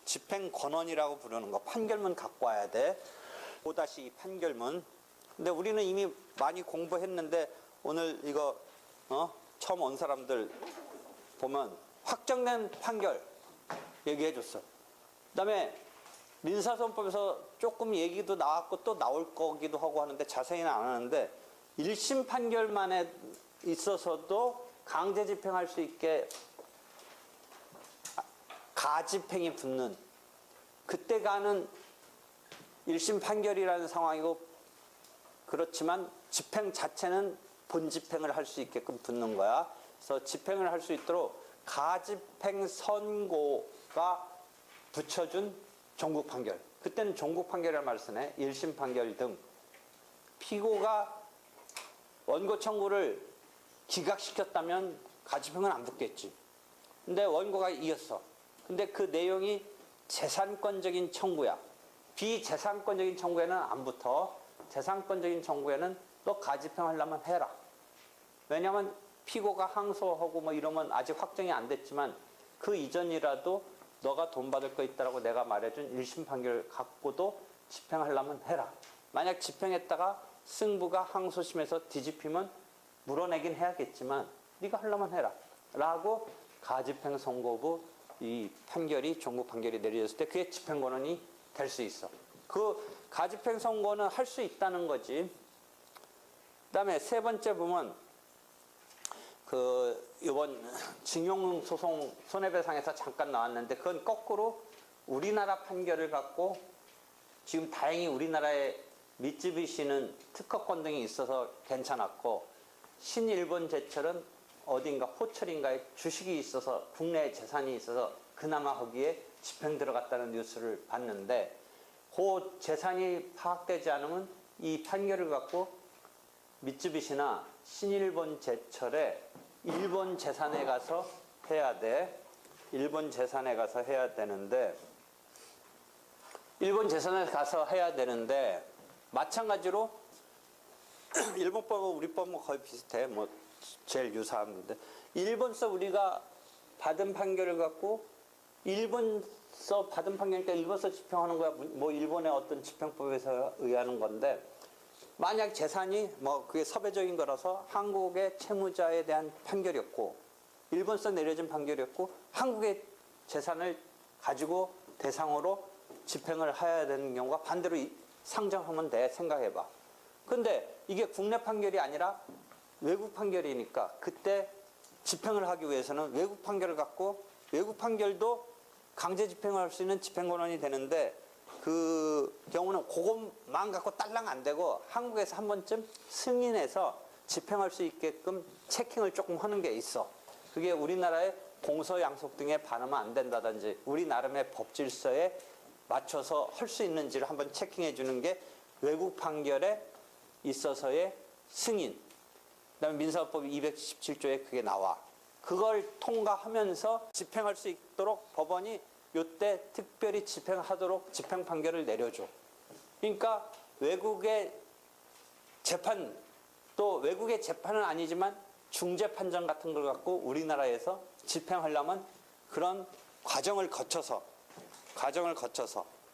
집행권원이라고 부르는 거, 판결문 갖고 와야 돼. 5-2 판결문. 근데 우리는 이미 많이 공부했는데 오늘 이거 처음 온 사람들 보면 확정된 판결 얘기해 줬어. 그다음에 민사소송법에서 조금 얘기도 나왔고 또 나올 거기도 하고 하는데 자세히는 안 하는데 1심 판결만에 있어서도 강제 집행할 수 있게 가집행이 붙는, 그때가는 1심 판결이라는 상황이고, 그렇지만 집행 자체는 본집행을 할 수 있게끔 붙는 거야. 그래서 집행을 할 수 있도록 가집행 선고가 붙여준 종국 판결. 그때는 종국 판결이라는 말을 쓰네. 1심 판결 등. 피고가 원고 청구를 기각시켰다면 가집행은 안 붙겠지. 근데 원고가 이겼어. 근데 그 내용이 재산권적인 청구야. 비재산권적인 청구에는 안 붙어. 재산권적인 청구에는 너 가집행 하려면 해라. 왜냐하면 피고가 항소하고 뭐 이러면 아직 확정이 안 됐지만 그 이전이라도 너가 돈 받을 거 있다라고 내가 말해준 1심 판결 갖고도 집행하려면 해라. 만약 집행했다가 승부가 항소심에서 뒤집히면 물어내긴 해야겠지만 네가 하려면 해라. 라고 가집행 선고부 이 판결이, 종국 판결이 내려졌을 때 그게 집행권원이 될 수 있어. 그 가집행 선고는 할 수 있다는 거지. 그다음에 세 번째 보면 이번 징용소송 손해배상에서 잠깐 나왔는데 그건 거꾸로 우리나라 판결을 갖고, 지금 다행히 우리나라에 미쯔비시는 특허권 등이 있어서 괜찮았고 신일본제철은 어딘가 호철인가에 주식이 있어서 국내에 재산이 있어서 그나마 거기에 집행 들어갔다는 뉴스를 봤는데, 그 재산이 파악되지 않으면 이 판결을 갖고 미쯔비시나 신일본제철에 일본 재산에 가서 해야 돼. 일본 재산에 가서 해야 되는데, 일본 재산에 가서 해야 되는데 마찬가지로 일본법하고 우리 법은 거의 비슷해. 뭐 제일 유사한데, 일본서 우리가 받은 판결을 갖고 일본서 받은 판결이니까 일본서 집행하는 거야. 뭐 일본의 어떤 집행법에서 의하는 건데, 만약 재산이 뭐 그게 섭외적인 거라서 한국의 채무자에 대한 판결이었고 일본서 내려진 판결이었고 한국의 재산을 가지고 대상으로 집행을 해야 되는 경우가 반대로 상정하면 돼. 생각해봐. 근데 이게 국내 판결이 아니라 외국 판결이니까 그때 집행을 하기 위해서는 외국 판결을 갖고, 외국 판결도 강제 집행을 할 수 있는 집행권원이 되는데 그 경우는 그것만 갖고 딸랑 안 되고 한국에서 한 번쯤 승인해서 집행할 수 있게끔 체킹을 조금 하는 게 있어. 그게 우리나라의 공서양속 등에 반하면 안 된다든지 우리 나름의 법질서에 맞춰서 할 수 있는지를 한번 체킹해 주는 게 외국 판결에 있어서의 승인. 그다음에 민사법 217조에 그게 나와. 그걸 통과하면서 집행할 수 있도록 법원이 이때 특별히 집행하도록 집행 판결을 내려줘. 그러니까 외국의 재판, 또 외국의 재판은 아니지만 중재 판정 같은 걸 갖고 우리나라에서 집행하려면 그런 과정을 거쳐서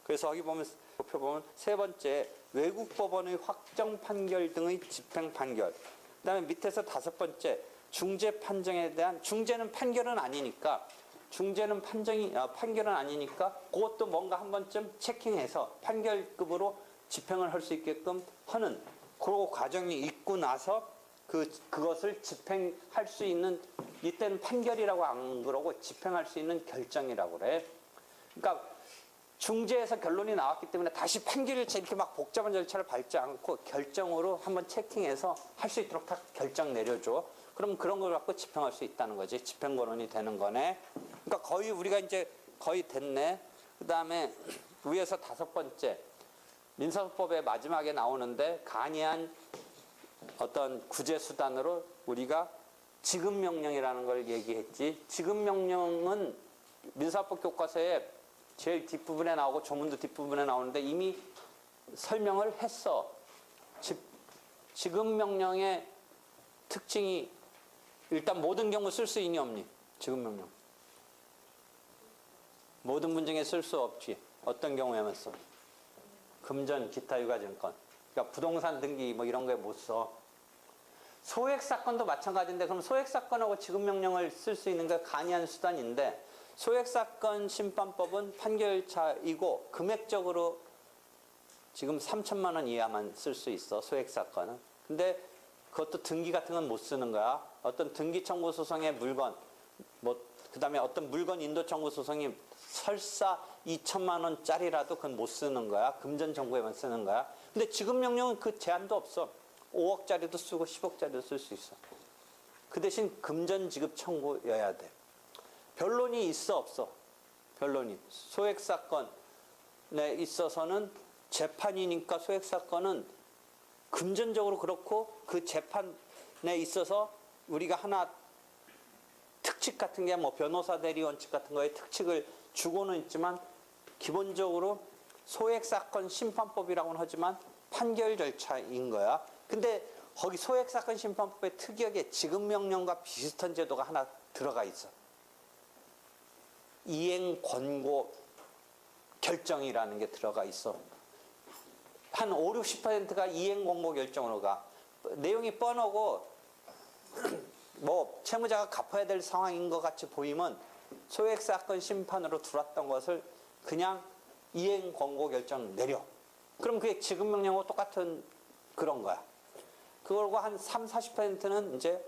그래서 여기 보면 보면 세 번째 외국 법원의 확정 판결 등의 집행 판결. 그다음에 밑에서 다섯 번째 중재 판정에 대한, 중재는 판결은 아니니까 판결은 아니니까 그것도 뭔가 한 번쯤 체킹해서 판결급으로 집행을 할 수 있게끔 하는 그 과정이 있고 나서 그것을 집행할 수 있는, 이때는 판결이라고 안 그러고 집행할 수 있는 결정이라고 그래. 그러니까 중재에서 결론이 나왔기 때문에 다시 판결을 이렇게 막 복잡한 절차를 밟지 않고 결정으로 한번 체킹해서 할 수 있도록 다 결정 내려줘. 그럼 그런 걸 갖고 집행할 수 있다는 거지. 집행권원이 되는 거네. 그러니까 거의 우리가 이제 거의 됐네. 그 다음에 위에서 다섯 번째 민사소법의 마지막에 나오는데 간이한 어떤 구제수단으로 우리가 지급명령이라는 걸 얘기했지. 지급명령은 민사법 교과서에 제일 뒷부분에 나오고 조문도 뒷부분에 나오는데 이미 설명을 했어. 지급명령의 특징이 일단 모든 경우 쓸 수 있니 없니? 지급명령. 모든 분쟁에 쓸 수 없지. 어떤 경우에만 써? 금전, 기타 유가증권. 그러니까 부동산 등기 뭐 이런 거에 못 써. 소액 사건도 마찬가지인데 그럼 소액 사건하고 지급명령을 쓸 수 있는 게 간이한 수단인데 소액 사건 심판법은 판결차이고 금액적으로 지금 3천만 원 이하만 쓸 수 있어. 소액 사건은. 근데 그것도 등기 같은 건 못 쓰는 거야. 어떤 등기 청구 소송의 물건 그다음에 어떤 물건 인도 청구 소송이 설사 2천만 원짜리라도 그건 못 쓰는 거야. 금전 청구에만 쓰는 거야. 근데 지급명령은 그 제한도 없어. 5억짜리도 쓰고 10억짜리도 쓸 수 있어. 그 대신 금전 지급 청구여야 돼. 변론이 있어 없어? 변론이. 소액 사건에 있어서는 재판이니까 소액 사건은 금전적으로 그렇고 그 재판에 있어서 우리가 하나 특칙 같은 게 뭐 변호사 대리 원칙 같은 거에 특칙을 주고는 있지만 기본적으로 소액 사건 심판법이라고는 하지만 판결 절차인 거야. 근데 거기 소액 사건 심판법의 특이하게 지급명령과 비슷한 제도가 하나 들어가 있어. 이행 권고 결정이라는 게 들어가 있어. 한 5, 60%가 이행 권고 결정으로 가. 내용이 뻔하고 뭐 채무자가 갚아야 될 상황인 것 같이 보이면 소액 사건 심판으로 들어왔던 것을 그냥 이행 권고 결정 내려. 그럼 그게 지급명령하고 똑같은 그런 거야. 그걸고 한 3, 40%는 이제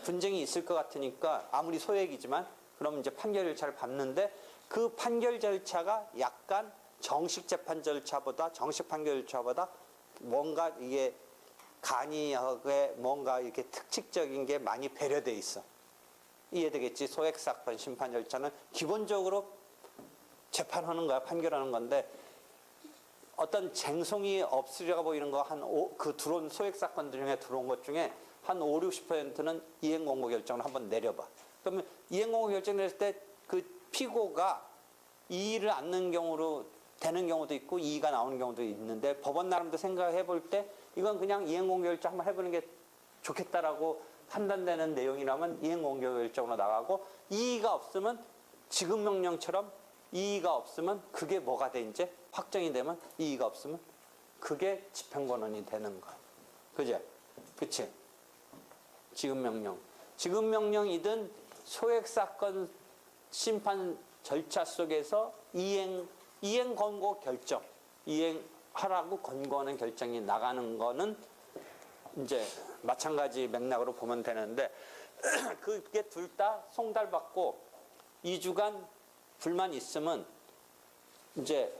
분쟁이 있을 것 같으니까 아무리 소액이지만 그럼 이제 판결 절차를 밟는데 그 판결 절차가 약간 정식 재판 절차보다 정식 판결 절차보다 뭔가 이게 간이하게 뭔가 이렇게 특칙적인 게 많이 배려돼 있어. 이해되겠지? 소액 사건 심판 절차는 기본적으로 재판하는 거야, 판결하는 건데 어떤 쟁송이 없으려 보이는 거 그 들어온 소액 사건들 중에 들어온 것 중에 한 5, 60%는 이행 권고 결정을 한번 내려봐. 그러면 이행 권고 결정 냈을 때 그 피고가 이의를 않는 경우로 되는 경우도 있고 이의가 나오는 경우도 있는데 법원 나름도 생각해 볼 때 이건 그냥 이행 권고 결정 한번 해보는 게 좋겠다라고 판단되는 내용이라면 이행 권고 결정으로 나가고 이의가 없으면 지급명령처럼 이의가 없으면 그게 뭐가 돼 이제 확정이 되면 이의가 없으면 그게 집행권한이 되는 거야. 그제? 그치? 지급명령. 지급명령이든 소액사건 심판 절차 속에서 이행 권고 결정, 이행하라고 권고하는 결정이 나가는 거는 이제 마찬가지 맥락으로 보면 되는데 그게 둘 다 송달받고 2주간 불만 있으면 이제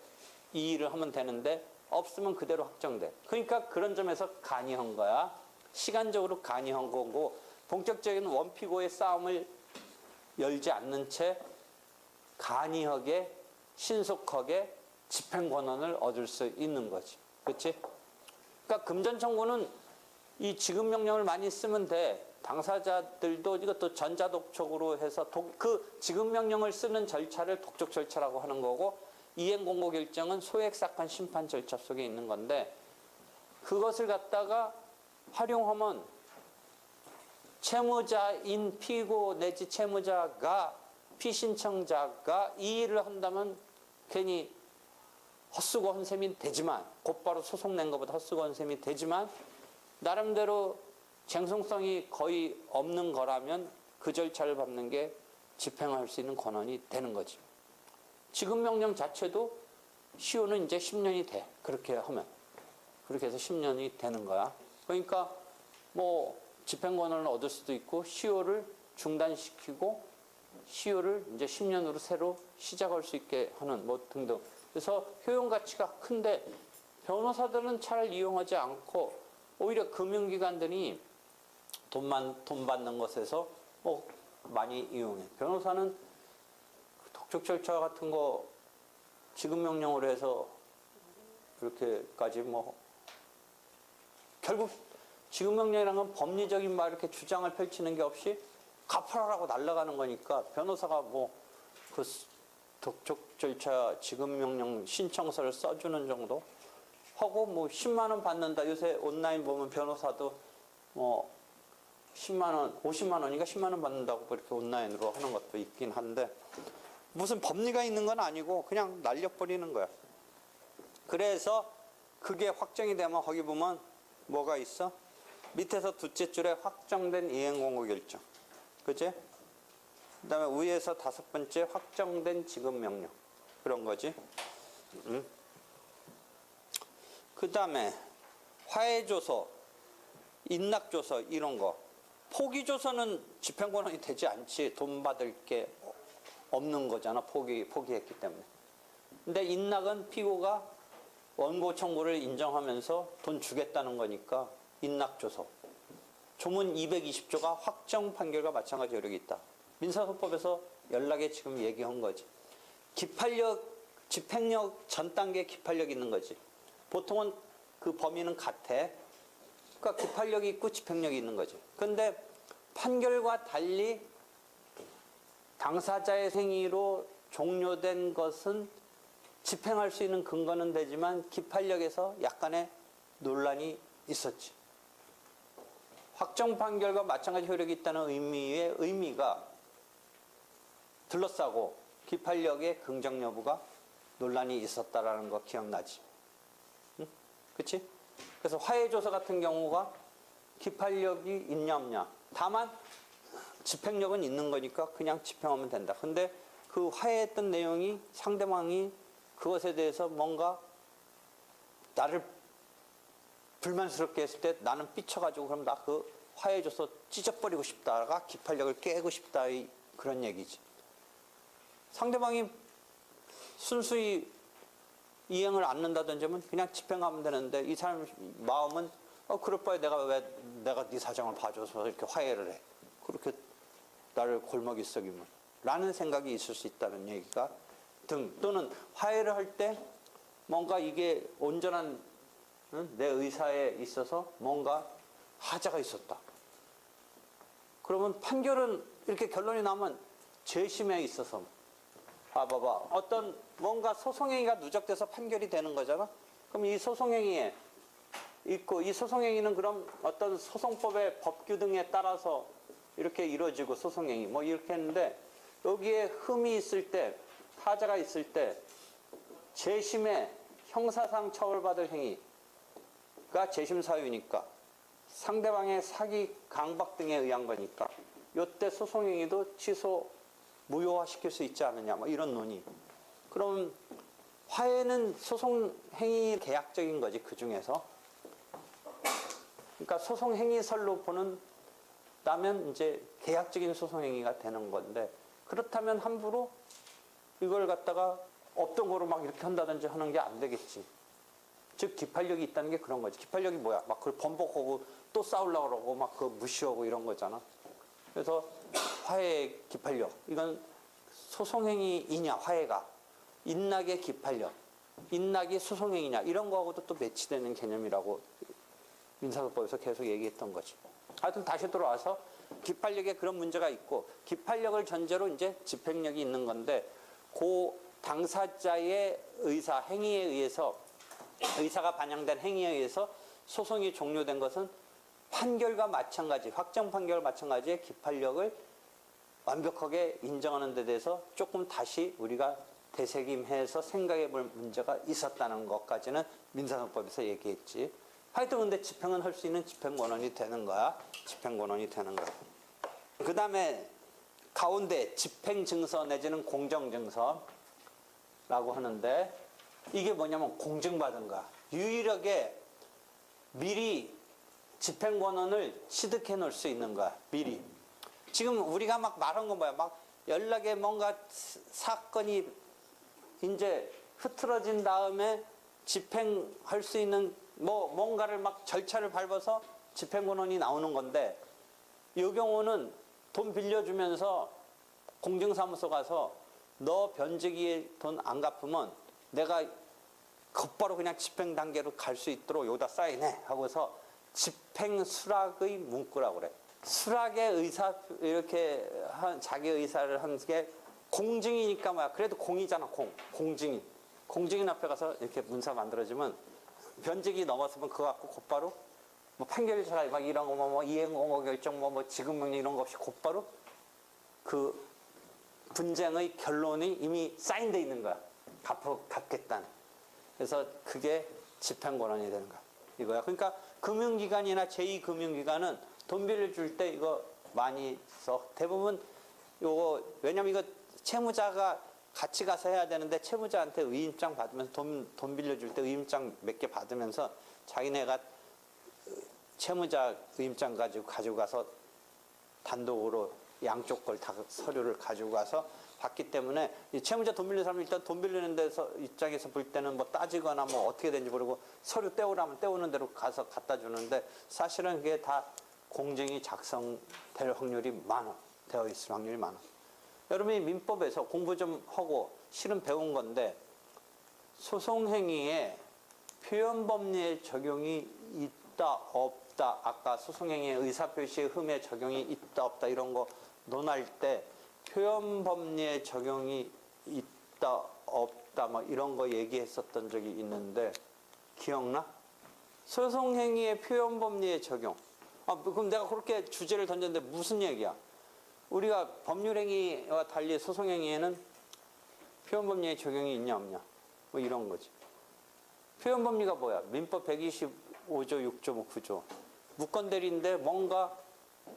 이의를 하면 되는데 없으면 그대로 확정돼. 그러니까 그런 점에서 간이한 거야. 시간적으로 간이한 거고 본격적인 원피고의 싸움을 열지 않는 채 간이하게 신속하게 집행권한을 얻을 수 있는 거지. 그렇지? 그러니까 금전청구는 이 지급명령을 많이 쓰면 돼. 당사자들도 이것도 전자독촉으로 해서 그 지급명령을 쓰는 절차를 독촉 절차라고 하는 거고 이행권고 결정은 소액사건 심판 절차 속에 있는 건데 그것을 갖다가 활용하면 채무자인 피고 내지 채무자가 피신청자가 이의를 한다면 괜히 헛수고 헌셈이 되지만 곧바로 소송 낸 것보다 헛수고 헌셈이 되지만 나름대로 쟁송성이 거의 없는 거라면 그 절차를 밟는 게 집행할 수 있는 권한이 되는 거지. 지급명령 자체도 시효는 이제 10년이 돼. 그렇게 하면. 그렇게 해서 10년이 되는 거야. 그러니까 뭐 집행권한을 얻을 수도 있고 시효를 중단시키고 시효를 이제 10년으로 새로 시작할 수 있게 하는 뭐 등등. 그래서 효용 가치가 큰데 변호사들은 잘 이용하지 않고 오히려 금융기관들이 돈 받는 것에서 뭐 많이 이용해. 변호사는 독촉 절차 같은 거 지급명령으로 해서 이렇게까지 뭐 결국 지급명령이라는 건 법리적인 막 이렇게 주장을 펼치는 게 없이 갚아라라고 날아가는 거니까 변호사가 뭐 그 독촉 절차 지급명령 신청서를 써주는 정도 하고 뭐 10만 원 받는다. 요새 온라인 보면 변호사도 뭐 10만 원, 50만 원인가 10만 원 받는다고 이렇게 온라인으로 하는 것도 있긴 한데 무슨 법리가 있는 건 아니고 그냥 날려버리는 거야. 그래서 그게 확정이 되면 거기 보면 뭐가 있어? 밑에서 둘째 줄에 확정된 이행공고 결정. 그치? 그 다음에 위에서 다섯 번째 확정된 지급명령. 그런 거지. 응? 그 다음에 화해조서, 인락조서 이런 거. 포기조서는 집행권한이 되지 않지. 돈 받을 게 없는 거잖아. 포기했기 때문에. 근데 인락은 피고가 원고 청구를 인정하면서 돈 주겠다는 거니까 인락조서. 조문 220조가 확정 판결과 마찬가지 효력이 있다. 민사소법에서 연락에 지금 얘기한 거지. 집행력 전 단계 기판력이 있는 거지. 보통은 그 범위는 같아. 그러니까 기판력이 있고 집행력이 있는 거지. 그런데 판결과 달리 당사자의 행위로 종료된 것은 집행할 수 있는 근거는 되지만 기판력에서 약간의 논란이 있었지. 확정 판결과 마찬가지 효력이 있다는 의미의 의미가 둘러싸고 기판력의 긍정 여부가 논란이 있었다라는 거 기억나지? 응? 그치? 그래서 화해조서 같은 경우가 기판력이 있냐 없냐. 다만 집행력은 있는 거니까 그냥 집행하면 된다. 근데 그 화해했던 내용이 상대방이 그것에 대해서 뭔가 나를 불만스럽게 했을 때 나는 삐쳐가지고 그럼 나 그 화해조서 찢어버리고 싶다가 기판력을 깨고 싶다 그런 얘기지. 상대방이 순수히 이행을 않는다든지 하면 그냥 집행하면 되는데 이 사람 마음은 그럴 바에 내가 네 사정을 봐줘서 이렇게 화해를 해. 그렇게 나를 골먹이 썩이면 라는 생각이 있을 수 있다는 얘기가 또는 화해를 할 때 뭔가 이게 온전한 내 의사에 있어서 뭔가 하자가 있었다. 그러면 판결은 이렇게 결론이 나면 재심에 있어서 봐봐. 어떤 뭔가 소송행위가 누적돼서 판결이 되는 거잖아. 그럼 이 소송행위에 있고 이 소송행위는 그럼 어떤 소송법의 법규 등에 따라서 이렇게 이루어지고 소송행위 뭐 이렇게 했는데 여기에 흠이 있을 때 하자가 있을 때 재심에 형사상 처벌받을 행위가 재심 사유니까 상대방의 사기, 강박 등에 의한 거니까 이때 소송행위도 취소, 무효화시킬 수 있지 않느냐 뭐 이런 논의. 그럼 화해는 소송행위 계약적인 거지 그 중에서. 그러니까 소송행위설로 본다면 이제 계약적인 소송행위가 되는 건데 그렇다면 함부로 이걸 갖다가 없던 거로 막 이렇게 한다든지 하는 게 안 되겠지. 즉 기판력이 있다는 게 그런 거지. 기판력이 뭐야? 막 그걸 번복하고 또 싸우려고 그러고 막 그거 무시하고 이런 거잖아. 그래서 화해 기판력 이건 소송행위이냐 화해가 인락의 기판력 인락이 소송행위냐 이런 거하고도 또 매치되는 개념이라고 민사소법에서 계속 얘기했던 거지. 하여튼 다시 돌아와서 기판력에 그런 문제가 있고 기판력을 전제로 이제 집행력이 있는 건데 그 당사자의 의사 행위에 의해서 의사가 반영된 행위에 의해서 소송이 종료된 것은 판결과 마찬가지 확정 판결과 마찬가지의 기판력을 완벽하게 인정하는 데 대해서 조금 다시 우리가 되새김해서 생각해 볼 문제가 있었다는 것까지는 민사소법에서 얘기했지. 하여튼 근데 집행은 할 수 있는 집행권한이 되는 거야. 집행권한이 되는 거야. 그 다음에 가운데 집행증서 내지는 공정증서라고 하는데 이게 뭐냐면 공증받은 거야. 유일하게 미리 집행권한을 취득해 놓을 수 있는 거야. 미리. 지금 우리가 막 말한 건 뭐야? 막 연락에 뭔가 사건이 이제 흐트러진 다음에 집행할 수 있는 뭔가를 막 절차를 밟아서 집행권한이 나오는 건데 이 경우는 돈 빌려주면서 공증사무소 가서 너 변제기에 돈 안 갚으면 내가 곧바로 그냥 집행 단계로 갈 수 있도록 여기다 사인해 하고서 집행 수락의 문구라고 그래. 수락의 의사 이렇게 자기 의사를 한 게 공증이니까 뭐야. 그래도 공이잖아. 공증인. 공증인 앞에 가서 이렇게 문서 만들어주면 변제기 넘었으면 그거 갖고 곧바로 뭐 판결서가 막 이런 거 뭐 이행공고 결정 뭐 지급명령 이런 거 없이 곧바로 그 분쟁의 결론이 이미 사인돼 있는 거야. 갚겠다는. 그래서 그게 집행권한이 되는 거야. 이거야. 그러니까 금융기관이나 제2금융기관은 돈 빌려줄 때 이거 많이 써. 대부분 요거 왜냐면 이거 채무자가 같이 가서 해야 되는데 채무자한테 의임장 받으면서 돈 빌려줄 때 의임장 몇 개 받으면서 자기네가 채무자 의임장 가지고 가서 단독으로 양쪽 걸 다 서류를 가지고 가서 받기 때문에 이 채무자 돈 빌리는 사람은 일단 돈 빌리는 데서 입장에서 볼 때는 뭐 따지거나 뭐 어떻게 되는지 모르고 서류 떼오라면 떼오는 대로 가서 갖다 주는데 사실은 그게 다 공증이 작성될 확률이 많아. 되어 있을 확률이 많아. 여러분이 민법에서 공부 좀 하고 실은 배운 건데 소송행위에 표현법리의 적용이 있다 없다 아까 소송행위의 의사표시의 흠의 적용이 있다 없다 이런 거 논할 때 표현법리의 적용이 있다 없다 뭐 이런 거 얘기했었던 적이 있는데 기억나? 소송행위의 표현법리의 적용. 그럼 내가 그렇게 주제를 던졌는데 무슨 얘기야? 우리가 법률행위와 달리 소송행위에는 표현법리의 적용이 있냐 없냐 뭐 이런 거지. 표현법리가 뭐야? 민법 125조 6조 뭐 9조 무건대리인데 뭔가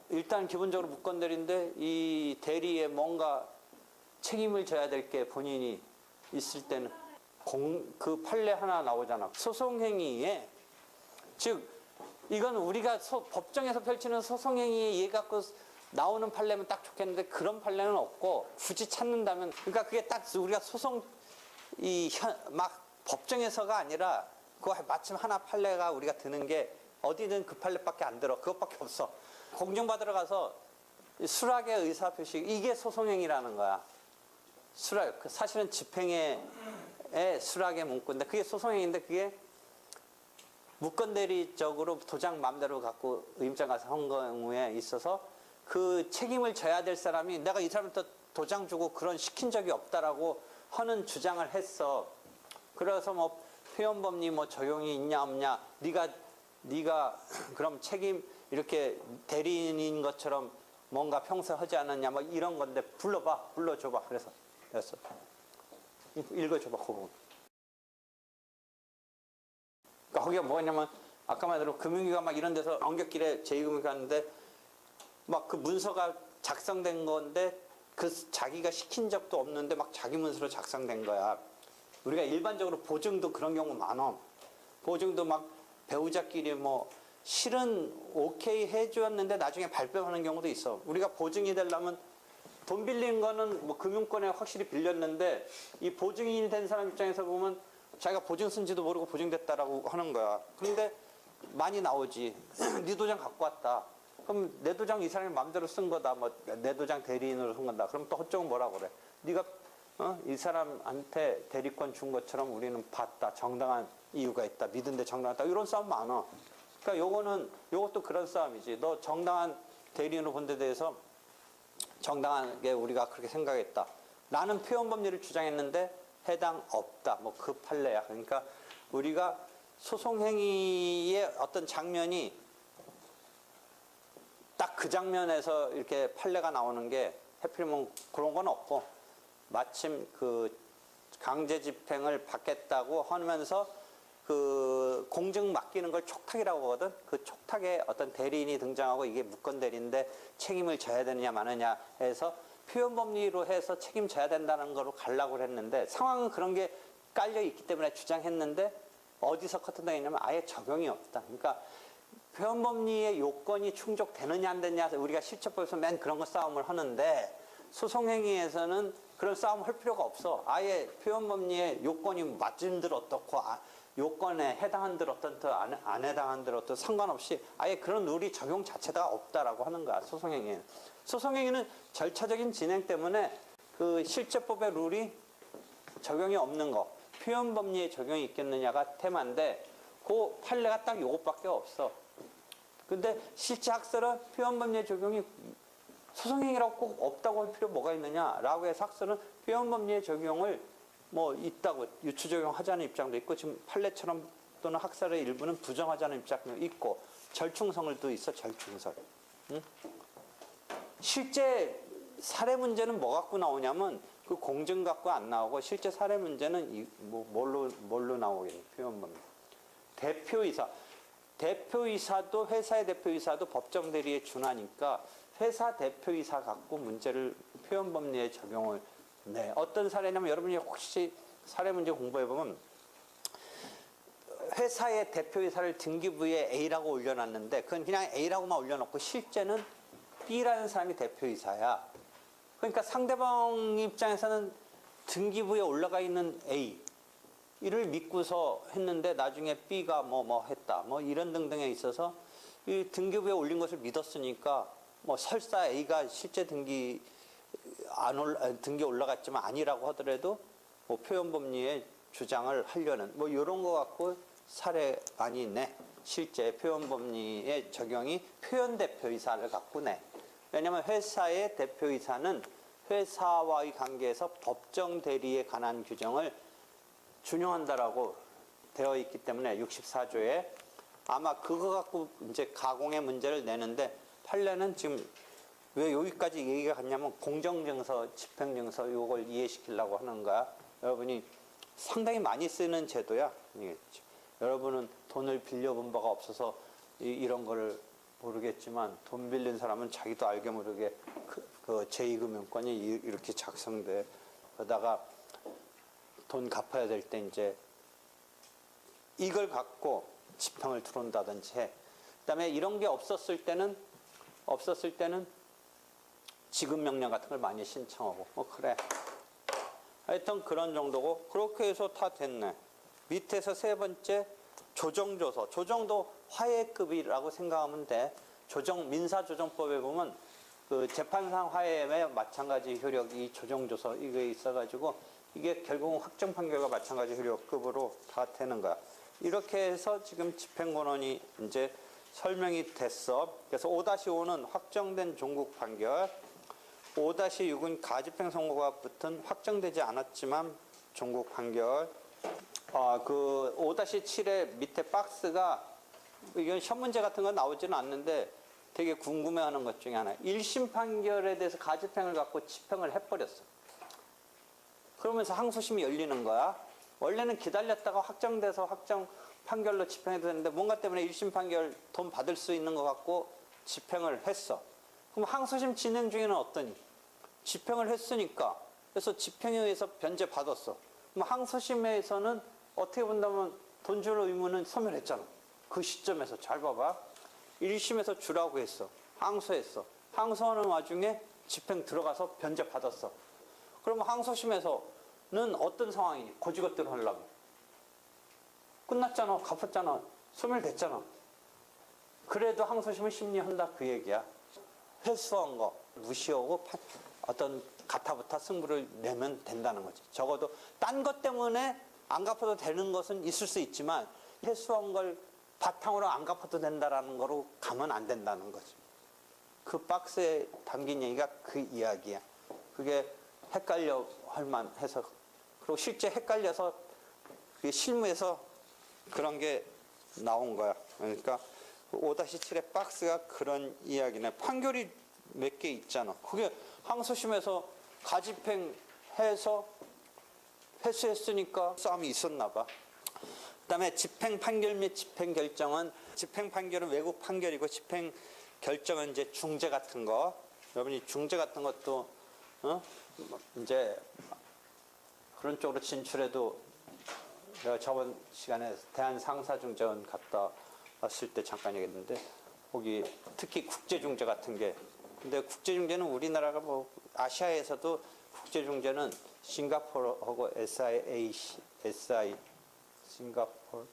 일단 기본적으로 무건대리인데 이 대리에 뭔가 책임을 져야 될 게 본인이 있을 때는 그 판례 하나 나오잖아. 소송행위에 즉 이건 우리가 법정에서 펼치는 소송행위에 얘 갖고 나오는 판례면 딱 좋겠는데 그런 판례는 없고 굳이 찾는다면 그러니까 그게 딱 우리가 소송 막 법정에서가 아니라 그거 마침 하나 판례가 우리가 드는 게 어디든 그 판례밖에 안 들어. 그것밖에 없어. 공증받으러 가서 수락의 의사표시 이게 소송행위라는 거야. 수락 사실은 집행의 수락의 문구인데 그게 소송행위인데 그게 무건대리적으로 도장 마음대로 갖고 의임장 가서 한 경우에 있어서 그 책임을 져야 될 사람이 내가 이 사람한테 도장 주고 그런 시킨 적이 없다라고 하는 주장을 했어. 그래서 뭐 표현법리 뭐 적용이 있냐 없냐 네가 그럼 책임 이렇게 대리인인 것처럼 뭔가 평소 하지 않았냐 뭐 이런 건데 불러줘봐 그래서 읽어줘봐 그 부분. 그러니까 거기가 뭐냐면 아까 말대로 금융기관 막 이런 데서 엉겹길에 제2금융기관 갔는데 막 그 문서가 작성된 건데 그 자기가 시킨 적도 없는데 막 자기 문서로 작성된 거야. 우리가 일반적으로 보증도 그런 경우 많아. 보증도 막 배우자끼리 뭐 실은 오케이 해주었는데 나중에 발표하는 경우도 있어. 우리가 보증이 되려면 돈 빌린 거는 뭐 금융권에 확실히 빌렸는데 이 보증인이 된 사람 입장에서 보면 자기가 보증 쓴지도 모르고 보증됐다라고 하는 거야. 그런데 많이 나오지. 네 도장 갖고 왔다. 그럼 내 도장 이 사람이 마음대로 쓴 거다. 뭐 내 도장 대리인으로 쓴 건다. 그럼 또 헛쪽은 뭐라고 그래? 네가 이 사람한테 대리권 준 것처럼 우리는 봤다. 정당한 이유가 있다. 믿은데 정당하다. 이런 싸움 많아. 그러니까 요것도 그런 싸움이지. 너 정당한 대리인으로 본 데 대해서 정당하게 우리가 그렇게 생각했다. 라는 표현법리를 주장했는데 해당 없다. 뭐 그 판례야. 그러니까 우리가 소송행위의 어떤 장면이 딱 그 장면에서 이렇게 판례가 나오는 게 해필이면 그런 건 없고 마침 그 강제 집행을 받겠다고 하면서 그 공증 맡기는 걸 촉탁이라고 하거든. 그 촉탁에 어떤 대리인이 등장하고 이게 무건대리인데 책임을 져야 되느냐 마느냐 해서 표현법리로 해서 책임져야 된다는 거로 가려고 했는데 상황은 그런 게 깔려 있기 때문에 주장했는데 어디서 커튼당했냐면 아예 적용이 없다. 그러니까 표현법리의 요건이 충족되느냐 안 되느냐 우리가 실체법에서 맨 그런 거 싸움을 하는데 소송행위에서는 그런 싸움 할 필요가 없어. 아예 표현법리의 요건이 맞은들 어떻고 요건에 해당한들 어떻든 안 해당한들 어떻든 상관없이 아예 그런 룰이 적용 자체가 없다라고 하는 거야. 소송행위는. 소송행위는 절차적인 진행 때문에 그 실제법의 룰이 적용이 없는 거. 표현법리에 적용이 있겠느냐가 테마인데 그 판례가 딱 요것밖에 없어. 근데 실제 학설은 표현법리에 적용이 소송행위라고 꼭 없다고 할 필요 뭐가 있느냐라고 해서 학설은 표현법리의 적용을 뭐 있다고 유추 적용하자는 입장도 있고 지금 판례처럼 또는 학설의 일부는 부정하자는 입장도 있고 절충설도 있어, 절충설. 응? 실제 사례 문제는 뭐 갖고 나오냐면 그 공증 갖고 안 나오고 실제 사례 문제는 뭘로 나오겠냐, 표현법은. 대표이사. 대표이사도 회사의 대표이사도 법정 대리에 준하니까 회사 대표이사 갖고 문제를 표현법리에 적용을 네. 어떤 사례냐면 여러분이 혹시 사례 문제 공부해 보면 회사의 대표이사를 등기부에 A라고 올려놨는데 그건 그냥 A라고만 올려놓고 실제는 B라는 사람이 대표이사야. 그러니까 상대방 입장에서는 등기부에 올라가 있는 A를 믿고서 했는데 나중에 B가 뭐 했다. 뭐 이런 등등에 있어서 이 등기부에 올린 것을 믿었으니까 뭐 설사 A가 실제 등기에 올라갔지만 아니라고 하더라도 뭐 표현법리에 주장을 하려는 뭐 이런 거 갖고 사례 아니네. 실제 표현법리의 적용이 표현대표이사를 갖고 내. 왜냐하면 회사의 대표이사는 회사와의 관계에서 법정 대리에 관한 규정을 준용한다라고 되어 있기 때문에 64조에 아마 그거 갖고 이제 가공의 문제를 내는데 판례는 지금 왜 여기까지 얘기가 갔냐면 공정증서, 집행증서 이걸 이해시키려고 하는 거야. 여러분이 상당히 많이 쓰는 제도야. 여러분은 돈을 빌려본 바가 없어서 이런 거를 모르겠지만 돈 빌린 사람은 자기도 알게 모르게 그 제2금융권이 이렇게 작성돼. 그러다가 돈 갚아야 될 때 이제 이걸 갖고 집행을 들어온다든지 해. 그다음에 이런 게 없었을 때는 지급 명령 같은 걸 많이 신청하고 뭐 그래. 하여튼 그런 정도고 그렇게 해서 다 됐네. 밑에서 세 번째 조정조서. 조정도 화해급이라고 생각하면 돼. 민사조정법에 보면 그 재판상 화해에 마찬가지 효력이 조정조서 이게 있어가지고 이게 결국은 확정 판결과 마찬가지 효력급으로 다 되는 거야. 이렇게 해서 지금 집행권원이 이제 설명이 됐어. 그래서 5-5는 확정된 종국 판결, 5-6은 가집행 선고가 붙은 확정되지 않았지만 종국 판결. 그 5-7의 밑에 박스가 이건 시험 문제 같은 건 나오지는 않는데 되게 궁금해하는 것 중에 하나. 1심 판결에 대해서 가집행을 갖고 집행을 해버렸어. 그러면서 항소심이 열리는 거야. 원래는 기다렸다가 확정돼서 확정 판결로 집행해도 되는데 뭔가 때문에 1심 판결 돈 받을 수 있는 것 같고 집행을 했어. 그럼 항소심 진행 중에는 어떠니? 집행을 했으니까. 그래서 집행에 의해서 변제 받았어. 그럼 항소심에서는 어떻게 본다면 돈 줄 의무는 소멸했잖아. 그 시점에서 잘 봐봐. 1심에서 주라고 했어. 항소했어. 항소하는 와중에 집행 들어가서 변제 받았어. 그러면 항소심에서는 어떤 상황이니? 고지것대로 하려면. 끝났잖아. 갚았잖아. 소멸됐잖아. 그래도 항소심은 심리한다 그 얘기야. 회수한 거 무시하고 어떤 가타부타 승부를 내면 된다는 거지. 적어도 딴 것 때문에 안 갚아도 되는 것은 있을 수 있지만 회수한 걸 바탕으로 안 갚아도 된다라는 거로 가면 안 된다는 거지. 그 박스에 담긴 얘기가 그 이야기야. 그게 헷갈려 할 만해서 그리고 실제 헷갈려서 그게 실무에서 그런 게 나온 거야. 그러니까 5-7의 박스가 그런 이야기네. 판결이 몇 개 있잖아. 그게 항소심에서 가집행해서 회수했으니까 싸움이 있었나 봐. 그다음에 집행 판결 및 집행 결정은 집행 판결은 외국 판결이고 집행 결정은 이제 중재 같은 거. 여러분이 중재 같은 것도 이제 그런 쪽으로 진출해도 내가 저번 시간에 대한상사중재원 갔다 왔을 때 잠깐 얘기했는데 거기 특히 국제중재 같은 게 근데 국제중재는 우리나라가 뭐 아시아에서도 국제중재는 싱가포르하고 싱가포르,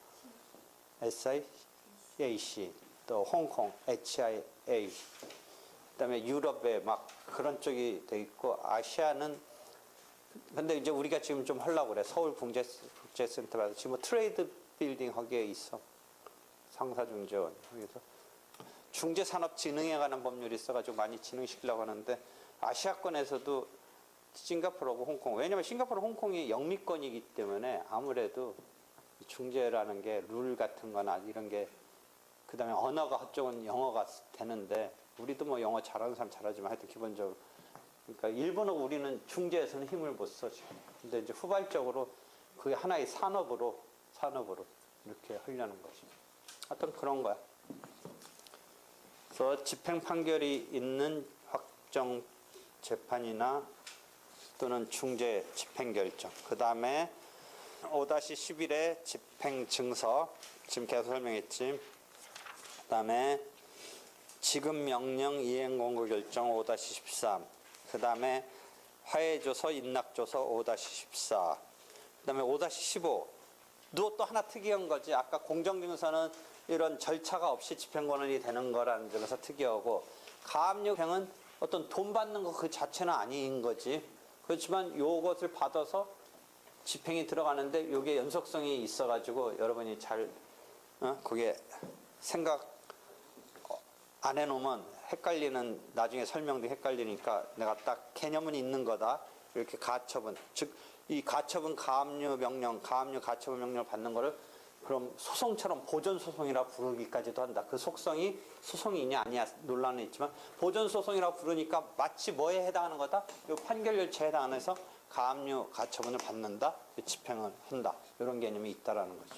SIAC, 또 홍콩, HIA, 그다음에 유럽에 막 그런 쪽이 돼 있고 아시아는 근데 이제 우리가 지금 좀 하려고 그래. 서울 국제센터라서 지금 뭐 트레이드 빌딩 거기에 있어. 상사중재원. 그래서 중재산업진흥에 관한 법률이 있어가지고 많이 진흥시키려고 하는데 아시아권에서도 싱가포르하고 홍콩. 왜냐면 싱가포르, 홍콩이 영미권이기 때문에 아무래도 중재라는 게 룰 같은 거나 이런 게 그다음에 언어가 그쪽은 영어가 되는데 우리도 뭐 영어 잘하는 사람 잘하지만 하여튼 기본적으로 그러니까 일본하고 우리는 중재에서는 힘을 못 써 지금. 근데 이제 후발적으로 그게 하나의 산업으로 이렇게 하려는 거지. 하여튼 그런 거야. 그래서 집행 판결이 있는 확정 재판이나 또는 중재 집행 결정. 그다음에 5-11의 집행 증서 지금 계속 설명했지. 그다음에 지급 명령 이행 공고 결정 5-13. 그다음에 화해조서 인락조서 5-14. 그다음에 5-15. 또 하나 특이한 거지. 아까 공정증서는 이런 절차가 없이 집행권한이 되는 거라는 점에서 특이하고 가압류행은 어떤 돈 받는 거 그 자체는 아닌 거지. 그렇지만 요것을 받아서 집행이 들어가는데 이게 연속성이 있어가지고 여러분이 잘 그게 생각 안 해놓으면 헷갈리는 나중에 설명도 헷갈리니까 내가 딱 개념은 있는 거다. 이렇게 가처분 즉 이 가처분 가압류 명령 가압류 가처분 명령을 받는 거를 그럼 소송처럼 보존소송이라 부르기까지도 한다. 그 속성이 소송이냐 아니냐 논란은 있지만 보존소송이라 부르니까 마치 뭐에 해당하는 거다? 이 판결열차에 해당해서 가압류 가처분을 받는다. 집행을 한다. 이런 개념이 있다라는 거죠.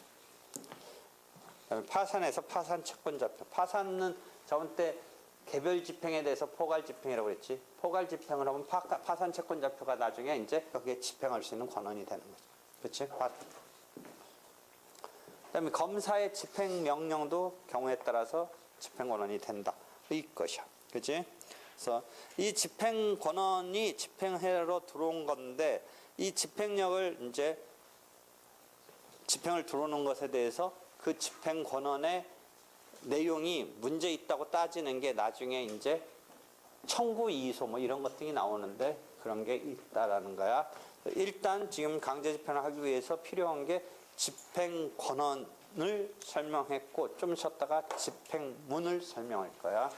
그다음에 파산에서 파산 채권자표. 파산은 저번 때 개별 집행에 대해서 포괄 집행이라고 그랬지. 포괄 집행을 하면 파산 채권자표가 나중에 이제 거기에 집행할 수 있는 권한이 되는 거죠. 그렇지? 그다음에 검사의 집행 명령도 경우에 따라서 집행 권한이 된다. 이것이야. 그렇지? 그래서 이 집행 권한이 집행회로 들어온 건데 이 집행력을 이제 집행을 들어오는 것에 대해서 그 집행 권한의 내용이 문제 있다고 따지는 게 나중에 이제 청구 이의소 뭐 이런 것들이 나오는데 그런 게 있다라는 거야. 일단 지금 강제 집행을 하기 위해서 필요한 게 집행 권한을 설명했고 좀 쉬었다가 집행문을 설명할 거야.